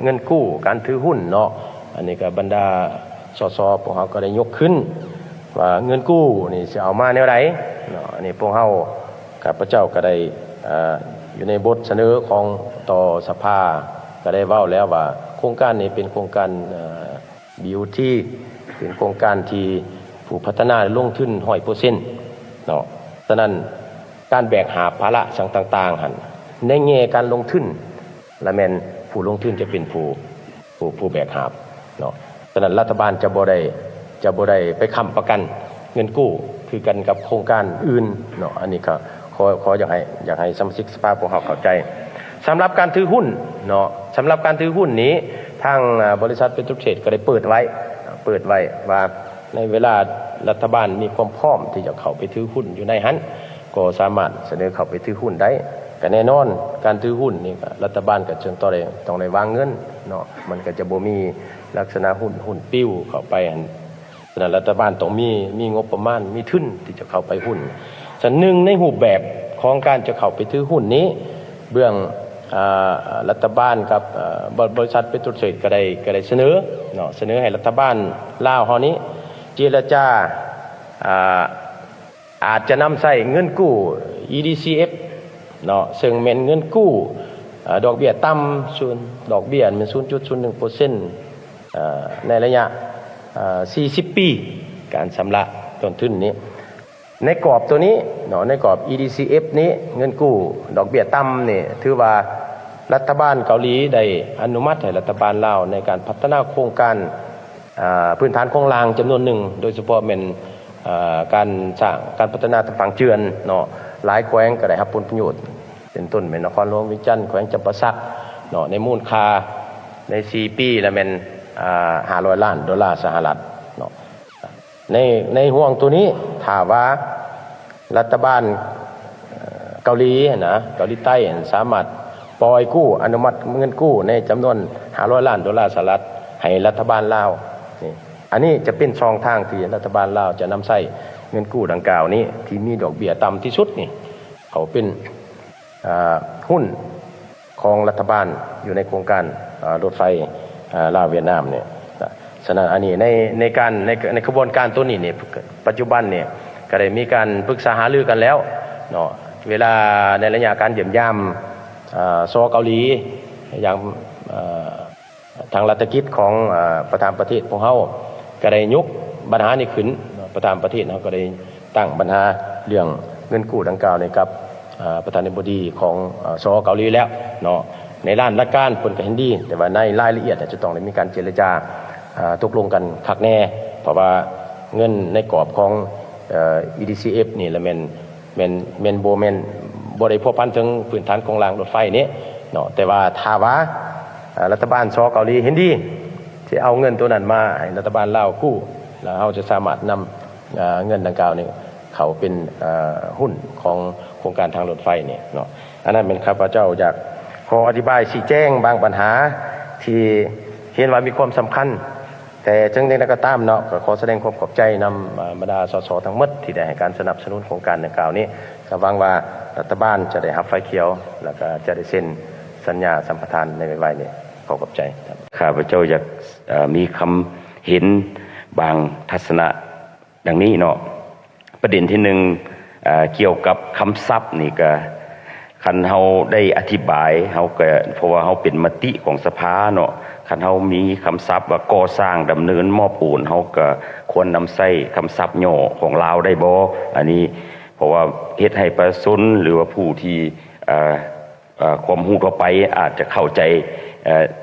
เงินกู้การถือหุ้นเนาะอันนี้ก็บรรดาสสพวกเขาก็ได้ยกขึ้นว่าเงินกู้นี่จะเอามาแนวไหนเนาะอันนี้พวกเขาข้าพเจ้าก็ได้อยู่ในบทเสนอของต่อสภาก็ได้เว้าแล้วว่าโครงการนี้เป็นโครงการBOT เป็นโครงการที่ผู้พัฒนาลงทุน100%เนาะฉะนั้นการแบกหาภาระสั่งต่างๆหั่นในแง่การลงทุนและแม่นผู้ลงทุนจะเป็นผู้แบกหาบเนาะฉะนั้นรัฐบาลจะบ่ได้ไปค้ำประกันเงินกู้คือกันกับโครงการอื่นเนาะอันนี้ก็ขออยากให้สมาชิกสภาพวกเราเข้าใจสำหรับการถือหุ้นเนาะสำหรับการถือหุ้นนี้ทางบริษัทเปโตรเทรดก็ได้เปิดไว้ว่าในเวลารัฐบาลมีความพร้อมที่จะเข้าไปถือหุ้นอยู่ในหันก็สามารถเสนอเข้าไปถือหุ้นได้ก็แน่นอนการถือหุ้นนี่ก็รัฐบาลก็จึงต้องได้วางเงินเนาะมันก็จะบ่มีลักษณะหุ้นปิ้วเข้าไปหั่นฉะนั้นรัฐบาลต้องมีงบประมาณมีทุนที่จะเข้าไปหุ้นฉะนั้นหนึ่งในรูปแบบของการจะเข้าไปถือหุ้นนี้เบื้องรัฐบาลกับบริษัทเปโตรเทรดก็ได้เสนอเนาะเสนอให้รัฐบาลลาวเฮานี้เจรจาอาจจะนำใช้เงินกู้ EDCF เนาะซึ่งเป็นเงินกู้ดอกเบี้ยต่ำดอกเบี้ยมัน 0.01% ในระยะ40 ปีการชำระต้นทุนนี้ในกรอบตัวนี้เนาะในกรอบ EDCF นี้เงินกู้ดอกเบี้ยต่ำนี่ถือว่ารัฐบาลเกาหลีได้อนุมัติให้รัฐบาลลาวในการพัฒนาโครงการพื้นฐานโครงรางจำนวนหนึ่งโดยเฉพาะเป็นการสร้างการพัฒนาทางฝั่งเจือนเนาะหลายแขวงก็ได้รับผลประโยชน์เป็นต้นเป็นนครหลวงวิจันทร์แขวงจำปาสักเนาะในมูลค่าใน4 ปีแล้วเป็น$500 ล้านสหรัฐเนาะในห่วงตัวนี้ถ้าว่ารัฐบาลเกาหลีนะเกาหลีใต้สามารถปล่อยกู้อนุมัติเงินกู้ในจำนวน$500 ล้านสหรัฐให้รัฐบาลลาวนี่อันนี้จะเป็นช่องทางที่รัฐบาลลาวจะนำใช้เงินกู้ดังกล่าวนี้ที่มีดอกเบี้ยต่ำที่สุดนี่เขาเป็นหุ้นของรัฐบาลอยู่ในโครงการรถไฟลาวเวียดนามเนี่ยฉะนั้นอันนี้ในกระบวนการตัวนี้เนี่ยปัจจุบันเนี่ยก็ได้มีการปรึกษาหารือกันแล้วเนาะเวลาในระยะการเยี่ยมยามซอเกาหลีอย่างทางรัฐกิจของประธานประเทศของเขาก็ได้ยกปัญหานี้ขึ้นประธานประเทศเขาก็ได้ตั้งปัญหาเรื่องเงินกู้ดังกล่าวในกับประธานาธิบดีของซอเกาหลีแล้วเนาะในด้านหลักการผลก็เห็นดีแต่ว่าในรายละเอียดจะต้องได้มีการเจรจาตกลงกันคักแน่เพราะว่าเงินในกรอบของ EDCF นี่ละแม่นบ่ได้พัวพันถึงพื้นฐานของรางรถไฟนี้เนาะแต่ว่าถ้าว่ารัฐบาลซอเกาหลีเห็นดีที่เอาเงินตัวนั้นมาให้รัฐบาลลาวกู้แล้วเราจะสามารถนำเงินดังกล่าวนี้เขาเป็นหุ้นของโครงการทางรถไฟนี่เนาะอันนั้นเป็นข้าพเจ้าอยากขออธิบายชี้แจงบางปัญหาที่เห็นว่ามีความสำคัญแต่จังใดก็ตามเนาะก็ขอแสดงความขอบใจนำบรรดาสสทั้งหมดที่ได้ให้การสนับสนุนโครงการดังกล่าวนี้ก็หวังว่ารัฐบาลจะได้รับไฟเขียวแล้วก็จะได้เซ็นสัญญาสัมปทานในไวๆนี้ขอขอบใจข้าพเจ้าอยากมีคำเห็นบางทัศนะดังนี้เนาะประเด็นที่หนึ่งเกี่ยวกับคำศัพท์นี่ก็คันเฮาได้อธิบายเฮาก็เพราะว่าเฮาเป็นมติของสภาเนาะคันเฮามีคำศัพท์ว่าก่อสร้างดำเนินมอบปูนเฮาก็ควรนำใช้คำศัพท์ย่อของลาวได้บ่อันนี้เพราะว่าเฮ็ดให้ประชาชนหรือว่าผู้ที่ความรู้ทั่วไปอาจจะเข้าใจ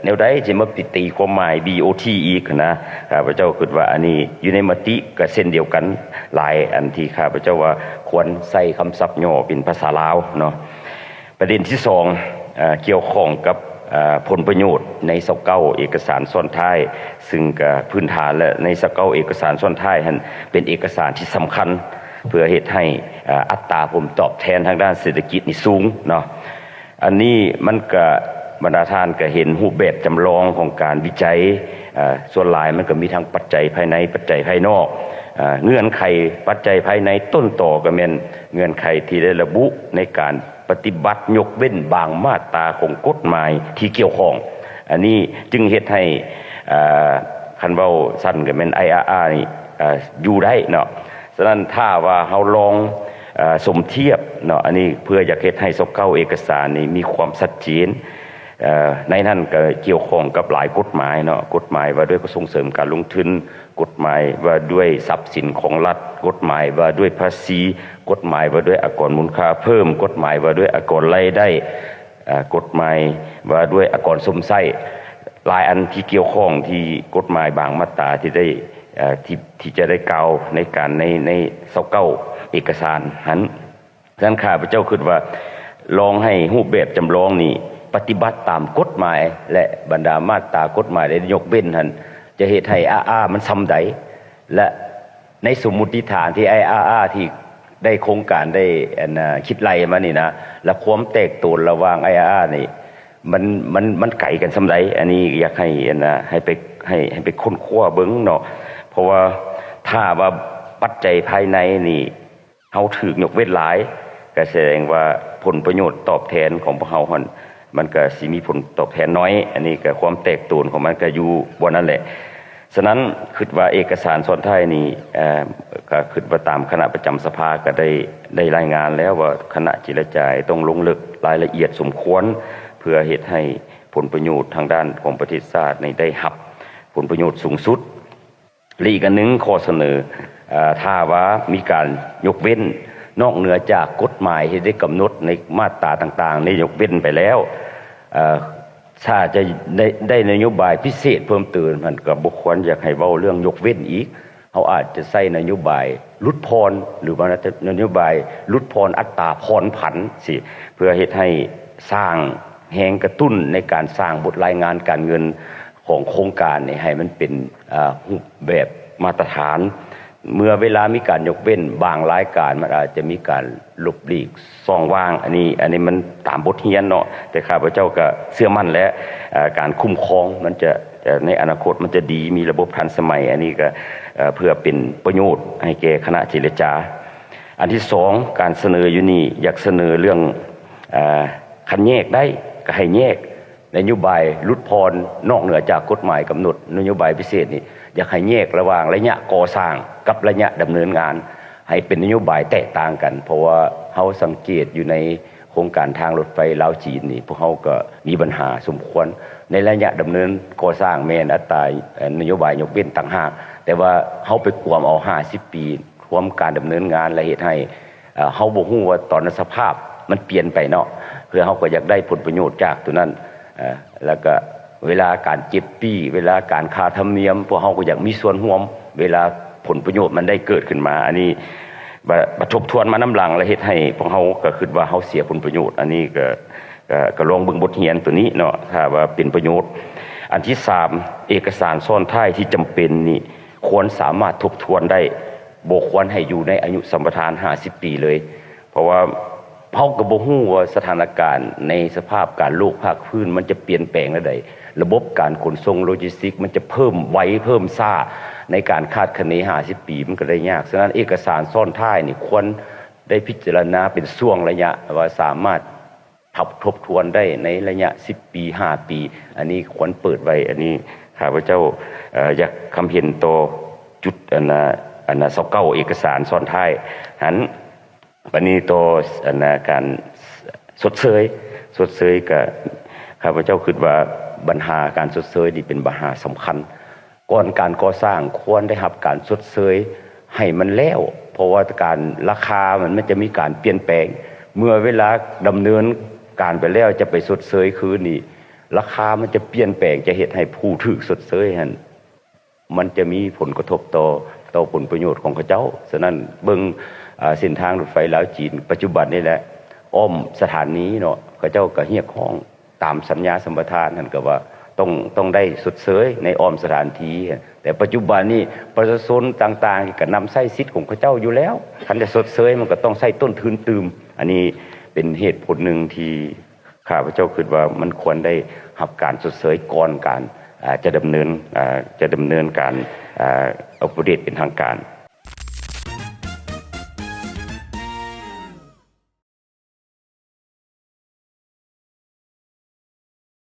แนวใดจะมาปิดตีความหมาย BOT อีกนะข้าพเจ้าคิดว่าอันนี้อยู่ในมติก็เช่นเดียวกันหลายอันที่ข้าพเจ้าว่าควรใส่คำศัพท์ย่อเป็นภาษาลาวเนาะประเด็นที่2เกี่ยวข้องกับผลประโยชน์ใน29เอกสารซ้อนท้ายซึ่งก็พื้นฐานและใน29เอกสารซ้อนท้ายนั้นเป็นเอกสารที่สำคัญเพื่อเฮ็ดให้อัตราผลตอบแทนทางด้านเศรษฐกิจนี่สูงเนาะอันนี้มันก็บรรดาท่านก็เห็นรูปแบบจำลองของการวิจัยส่วนหลายมันก็มีทั้งปัจจัยภายในปัจจัยภายนอกเงื่อนไขปัจจัยภายในต้นต่อก็เป็นเงื่อนไขที่ได้ระบุในการปฏิบัติยกเว้นบางมาตราของกฎหมายที่เกี่ยวข้อง อันนี้จึงเฮ็ดให้คันเว้าสั้นก็แม่น IRR นี่อยู่ได้เนาะฉะนั้นถ้าว่าเฮาลองสมเทียบเนาะอันนี้เพื่ออยากเฮ็ดให้29เอกสารนี่มีความชัดเจนในนั้นก็เกี่ยวข้องกับหลายกฎหมายเนาะกฎหมายว่าด้วยกระทรวงเสริมการลงทุนกฎหมายว่าด้วยทรัพย์สินของรัฐกฎหมายว่าด้วยภาษีกฎหมายว่าด้วยอากรมูลค่าเพิ่มกฎหมายว่าด้วยอากรรายได้กฎหมายว่าด้วยอากรสมไส้หลายอันที่เกี่ยวข้องที่กฎหมายบางมาตราที่ได้ที่จะได้กล่าวในการใน29เอกสารนั้นฉะนั้นข้าพเจ้าคิดว่าลองให้รูปแบบจำลองนี้ปฏิบัติตามกฎหมายและบรรดามาตรากฎหมายได้ยกเว้นท่านจะเหตุให้มันซ้ำใดและในสมมุติฐานที่ที่ได้โครงการได้คิดไล่มานี่นะและความแตกต่างระหว่างนี่มันไก่กันซ้ำใดอันนี้อยากให้ไปค้นคว้าเบิ้งเนาะเพราะว่าถ้าว่าปัจจัยภายในนี่เฮาถูกยกเว้นหลายก็แสดงว่าผลประโยชน์ตอบแทนของพวกเฮาหั่นมันก็สิมีผลตอบแทนน้อยอันนี้ก็ความแตกต่างของมันก็อยู่บนนั้นแหละฉะนั้นคิดว่าเอกสารส่วนท้ายนี้ก็คิดว่าตามคณะประจำสภาก็ได้รายงานแล้วว่าคณะเจรจาต้องลงลึกรายละเอียดสมควรเพื่อเฮ็ดให้ผลประโยชน์ทางด้านของประเทศชาติในได้รับผลประโยชน์สูงสุดและอีกอันหนึ่งข้อเสนอถ้าว่ามีการยกเว้นนอกเหนือจากกฎหมายที่ได้กำหนดในมาตราต่างๆในยกเว้นไปแล้วถ้าจะได้นโยบายพิเศษเพิ่มเติมมันก็บ่ควรอยากให้เว้าเรื่องยกเว้นอีกเขาอาจจะใส่นโยบายลดพรหรือว่านโยบายลดพรอัตราพรผันสิเพื่อเฮ็ดให้สร้างแรงกระตุ้นในการสร้างบทรายงานการเงินของโครงการนี่ให้มันเป็นรูปแบบมาตรฐานเมื่อเวลามีการยกเว้นบางรายการมันอาจจะมีการหลบหลีกซ่องว่างอันนี้มันตามบทเรียนเนาะแต่ข้าพเจ้าก็เชื่อมั่นและการคุ้มครองมันจะในอนาคตมันจะดีมีระบบทันสมัยอันนี้ก็เพื่อเป็นประโยชน์ให้แก่คณะเจรจาอันที่สองการเสนออยู่นี่อยากเสนอเรื่องคันแยกได้ก็ให้แยกนโยบายลดพรนอกเหนือจากกฎหมายกำหนดนโยบายพิเศษนี่อยากให้แยกระหว่างระยะก่อสร้างกับระยะดำเนินงานให้เป็นนโยบายแตกต่างกันเพราะว่าเฮาสังเกตอยู่ในโครงการทางรถไฟลาวจีนนี่พวกเฮาก็มีปัญหาสมควรในระยะดำเนินก่อสร้างแม่นอัตรานโยบายยกเว้นต่างหากแต่ว่าเฮาไปกวมเอา50ปีความการดำเนินงานและเหตุให้เฮาบ่ฮู้ว่าตอนนั้นสภาพมันเปลี่ยนไปเนาะเพื่อเฮาก็อยากได้ผลประโยชน์จากตัวนั้นแล้วก็เวลาการเจ็บปี้เวลาการค่าธรรมเนียมพวกเฮาก็อยากมีส่วนร่วมเวลาผลประโยชน์มันได้เกิดขึ้นมาอันนี้บัดทบทวนมาน้ำหลังและเฮ็ดให้พวกเฮาก็คิดว่าเฮาเสียผลประโยชน์อันนี้ก็ลองเบิ่งบทเรียนตัวนี้เนาะถ้าว่าเป็นประโยชน์อันที่3เอกสารซ้อนท้ายที่จำเป็นนี่ควรสามารถทบทวนได้บ่ควรให้อยู่ในอายุสัมปทาน50ปีเลยเพราะว่าเฮาก็บ่ฮู้ว่าสถานการณ์ในสภาพการโลกภาคพื้นมันจะเปลี่ยนแปลงแล้วใดระบบการขนส่งโลจิสติกมันจะเพิ่มไวเพิ่มซ่าในการคาดคะเน50ปีมันก็ได้ยากฉะนั้นเอกสารซ่อนท้ายนี่ควรได้พิจารณาเป็นช่วงระยะว่าสามารถทบทวนได้ในระยะ10ปี5ปีอันนี้ควรเปิดไว้อันนี้ข้าพเจ้าอยากคำเห็นต่อจุดอันน่ะ29เอกสารซ่อนท้ายหันวันนี้ต่อการชดเชยกับข้าพเจ้าคิดว่าปัญหาการชดเชยนี่เป็นปัญหาสำคัญก่อนการก่อสร้างควรได้รับการชดเชยให้มันแล้วเพราะว่าการราคามันจะมีการเปลี่ยนแปลงเมื่อเวลาดำเนินการไปแล้วจะไปชดเชยคืนนี่ราคามันจะเปลี่ยนแปลงจะเฮ็ดให้ผู้ถูกชดเชยหั่นมันจะมีผลกระทบต่อผลประโยชน์ของเขาเจ้าฉะนั้นเบิ่งเส้นทางรถไฟลาวจีนปัจจุบันนี่แหละอ้อมสถานีเนาะเขาเจ้าก็เรียกร้องตามสัญญาสัมปทานนั่นก็ว่าต้องได้ชดเชยในอ้อมสถานที่แต่ปัจจุบันนี้ประชาชนต่างๆก็นำใช้สิทธิ์ของเขาเจ้าอยู่แล้วคันจะชดเชยมันก็ต้องใช้ต้นทุนตืมอันนี้เป็นเหตุผลหนึ่งที่ข้าพเจ้าคิดว่ามันควรได้รับการชดเชยก่อนการจะดำเนินการอัปเดตเป็นทางการ